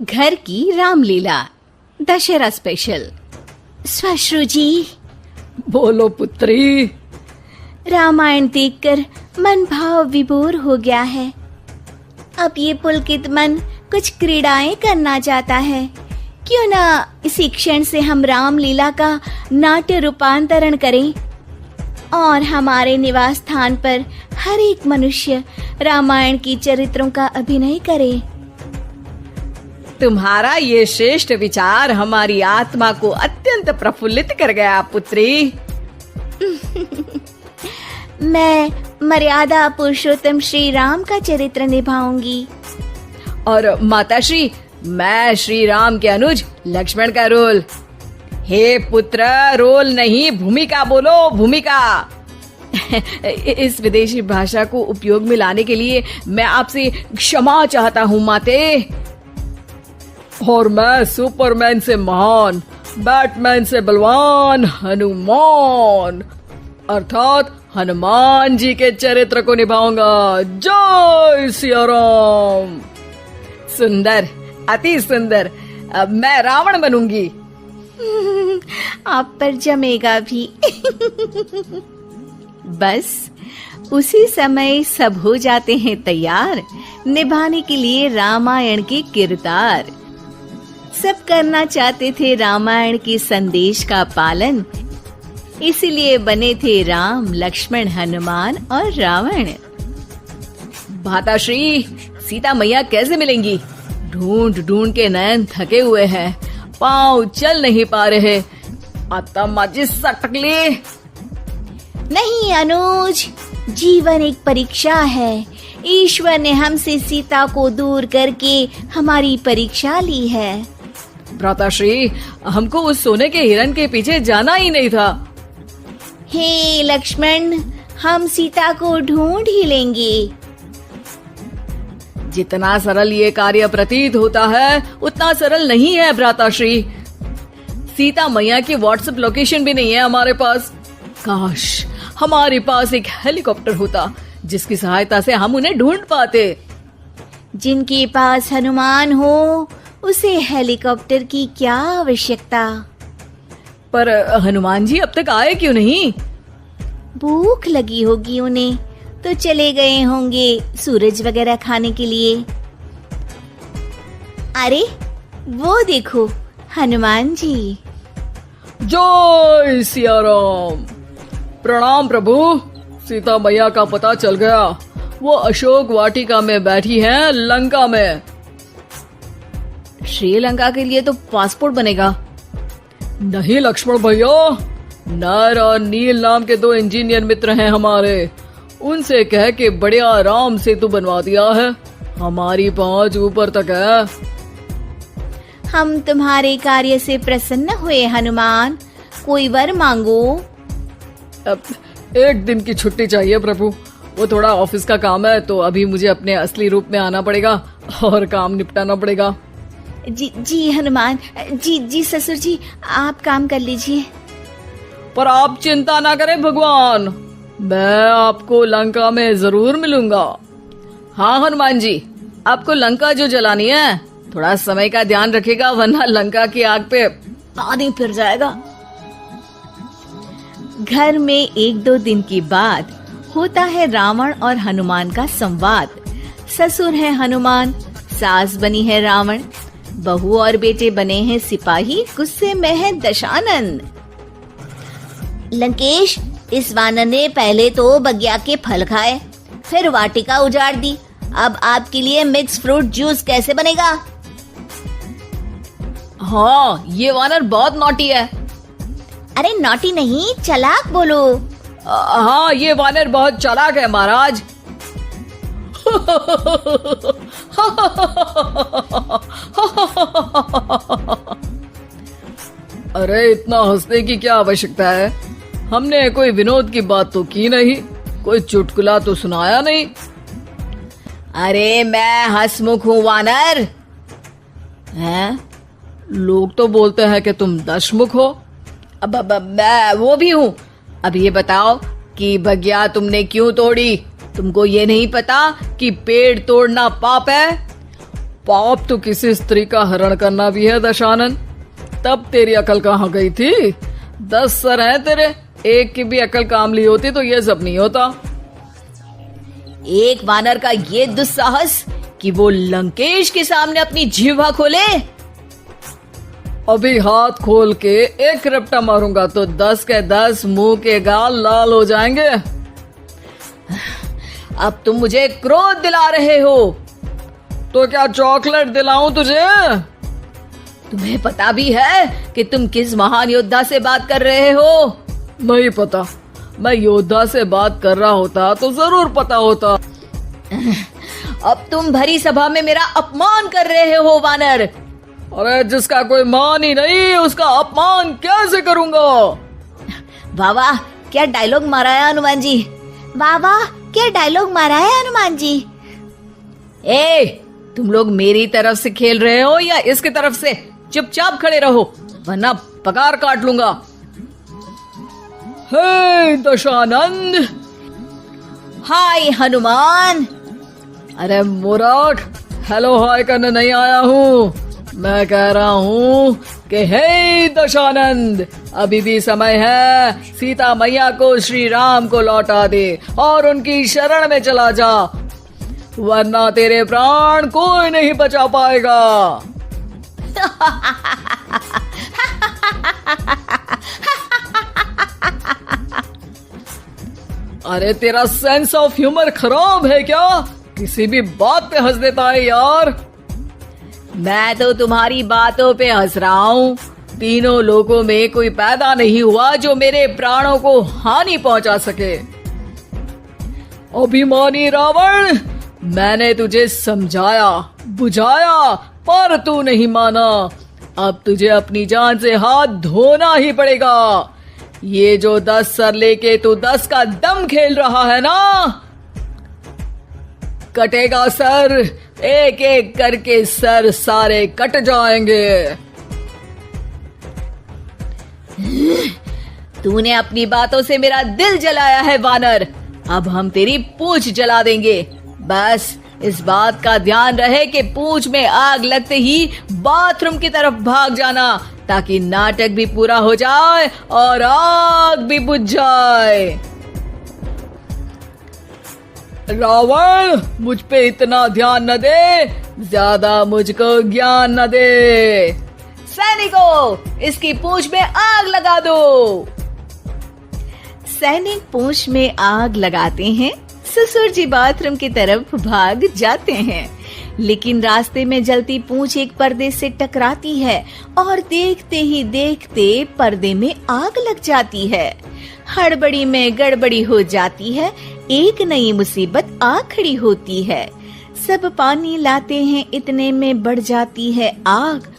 घर की रामलीला दशहरा स्पेशल। श्वश्रु जी। बोलो पुत्री। रामायण देखकर मन भाव विभोर हो गया है। अब ये पुलकित मन कुछ क्रीड़ाएं करना चाहता है। क्यों ना इसी क्षण से हम रामलीला का नाट्य रूपांतरण करें और हमारे निवास स्थान पर हर एक मनुष्य रामायण की चरित्रों का अभिनय करे। तुम्हारा ये श्रेष्ठ विचार हमारी आत्मा को अत्यंत प्रफुल्लित कर गया पुत्री। मैं मर्यादा पुरुषोत्तम श्री राम का चरित्र निभाऊंगी। और माताश्री, मैं श्री राम के अनुज लक्ष्मण का रोल। हे पुत्र, रोल नहीं भूमिका बोलो, भूमिका। इस विदेशी भाषा को उपयोग में लाने के लिए मैं आपसे क्षमा चाहता हूँ माते। और मैं सुपरमैन से महान, बैटमैन से बलवान हनुमान अर्थात हनुमान जी के चरित्र को निभाऊंगा। जय सिया राम। सुंदर, अति सुंदर। अब मैं रावण बनूंगी। आप पर जमेगा भी। बस उसी समय सब हो जाते हैं तैयार निभाने के लिए रामायण के किरदार। सब करना चाहते थे रामायण के संदेश का पालन, इसीलिए बने थे राम, लक्ष्मण, हनुमान और रावण। माताश्री, सीता मैया कैसे मिलेंगी? ढूंढ ढूंढ के नयन थके हुए हैं, पाँव चल नहीं पा रहे। आता माजी सटकली। नहीं अनुज, जीवन एक परीक्षा है। ईश्वर ने हमसे सीता को दूर करके हमारी परीक्षा ली है। भ्राताश्री, हमको उस सोने के हिरन के पीछे जाना ही नहीं था। हे लक्ष्मण, हम सीता को ढूंढ ही लेंगे। जितना सरल ये कार्य प्रतीत होता है उतना सरल नहीं है भ्राताश्री। सीता मैया की व्हाट्सएप लोकेशन भी नहीं है हमारे पास। काश हमारे पास एक हेलीकॉप्टर होता जिसकी सहायता से हम उन्हें ढूंढ पाते। जिनके पास हनुमान हो उसे हेलीकॉप्टर की क्या आवश्यकता। पर हनुमान जी अब तक आए क्यों नहीं? भूख लगी होगी उन्हें, तो चले गए होंगे सूरज वगैरह खाने के लिए। अरे वो देखो हनुमान जी। जय सिया राम। प्रणाम प्रभु। सीता मैया का पता चल गया, वो अशोक वाटिका में बैठी हैं लंका में। श्रीलंका के लिए तो पासपोर्ट बनेगा। नहीं लक्ष्मण भैया, नर और नील नाम के 2 इंजीनियर मित्र हैं हमारे। उनसे कह के बढ़िया आराम सेतु बनवा दिया है। हमारी पहुंच ऊपर तक है। हम तुम्हारे कार्य से प्रसन्न हुए हनुमान, कोई वर मांगो। अब 1 दिन की छुट्टी चाहिए प्रभु। वो थोड़ा ऑफिस का काम है, तो अभी मुझे अपने असली रूप में आना पड़ेगा और काम निपटाना पड़ेगा। जी हनुमान जी ससुर जी, आप काम कर लीजिए। पर आप चिंता ना करें भगवान, मैं आपको लंका में जरूर मिलूंगा। हाँ हनुमान जी, आपको लंका जो जलानी है थोड़ा समय का ध्यान रखेगा, वरना लंका की आग पे पानी फिर जाएगा। घर में 1-2 दिन के बाद होता है रावण और हनुमान का संवाद। ससुर है हनुमान, सास बनी है रावण, बहू और बेटे बने हैं सिपाही, गुस्से में है दशानंद। लंकेश, इस वानर ने पहले तो बगिया के फल खाए, फिर वाटिका उजाड़ दी। अब आपके लिए मिक्स फ्रूट जूस कैसे बनेगा? हाँ, ये वानर बहुत नॉटी है। अरे नॉटी नहीं, चालाक बोलो। हाँ, ये वानर बहुत चालाक है महाराज। अरे इतना हंसने की क्या आवश्यकता है? हमने कोई विनोद की बात तो की नहीं, कोई चुटकुला तो सुनाया नहीं। अरे मैं हंसमुख हूँ वानर। हैं? लोग तो बोलते हैं कि तुम दशमुख हो। अब मैं वो भी हूँ। अब ये बताओ कि बगिया तुमने क्यों तोड़ी? तुमको ये नहीं पता कि पेड़ तोड़ना पाप है? पाप तो किसी स्त्री का हरण करना भी है दशानन। तब तेरी अकल कहाँ गई थी? 10 सर हैं तेरे, एक की भी अकल काम ली होती तो ये सब नहीं होता। एक वानर का ये दुस्साहस कि वो लंकेश के सामने अपनी जिह्वा खोले। अभी हाथ खोल के एक रपटा मारूंगा तो 10 के 10 मुंह के गाल लाल हो जाएंगे। अब तुम मुझे क्रोध दिला रहे हो। तो क्या चॉकलेट दिलाऊं तुझे? तुम्हें पता भी है कि तुम किस महान योद्धा से बात कर रहे हो? नहीं पता। मैं योद्धा से बात कर रहा होता तो जरूर पता होता। अब तुम भरी सभा में मेरा अपमान कर रहे हो वानर। अरे जिसका कोई मान ही नहीं उसका अपमान कैसे करूंगा? वाह वाह, क्या डायलॉग मारा है हनुमान जी। वाह वाह, क्या डायलॉग मारा है हनुमान जी। तुम लोग मेरी तरफ से खेल रहे हो या इसकी तरफ से? चुपचाप खड़े रहो वरना पगार काट लूंगा। हे दशानंद। हाय हनुमान। अरे मूर्ख, हेलो हाय करने नहीं आया हूँ। मैं कह रहा हूँ कि हे दशानंद, अभी भी समय है। सीता मैया को श्री राम को लौटा दे और उनकी शरण में चला जा, वरना तेरे प्राण कोई नहीं बचा पाएगा। अरे तेरा सेंस ऑफ ह्यूमर खराब है क्या? किसी भी बात पे हंस देता है यार। मैं तो तुम्हारी बातों पे हंस रहा हूँ। तीनों लोगों में कोई पैदा नहीं हुआ जो मेरे प्राणों को हानि पहुंचा सके। अभिमानी रावण, मैंने तुझे समझाया बुझाया पर तू नहीं माना। अब तुझे अपनी जान से हाथ धोना ही पड़ेगा। ये जो 10 सर लेके तू 10 का दम खेल रहा है ना, कटेगा सर। एक एक करके सर सारे कट जाएंगे। तूने अपनी बातों से मेरा दिल जलाया है वानर। अब हम तेरी पूंछ जला देंगे। बस इस बात का ध्यान रहे कि पूंछ में आग लगते ही बाथरूम की तरफ भाग जाना, ताकि नाटक भी पूरा हो जाए और आग भी बुझ जाए। रावण, मुझ पे इतना ध्यान न दे, ज्यादा मुझको ज्ञान न दे। सैनिकों, इसकी पूंछ में आग लगा दो। सैनिक पूंछ में आग लगाते हैं। ससुर जी बाथरूम की तरफ भाग जाते हैं, लेकिन रास्ते में जलती पूंछ एक पर्दे से टकराती है और देखते ही देखते पर्दे में आग लग जाती है। हड़बड़ी में गड़बड़ी हो जाती है। एक नई मुसीबत आ खड़ी होती है। सब पानी लाते हैं, इतने में बढ़ जाती है आग।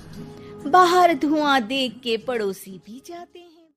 बाहर धुआं देख के पड़ोसी भी जाते हैं।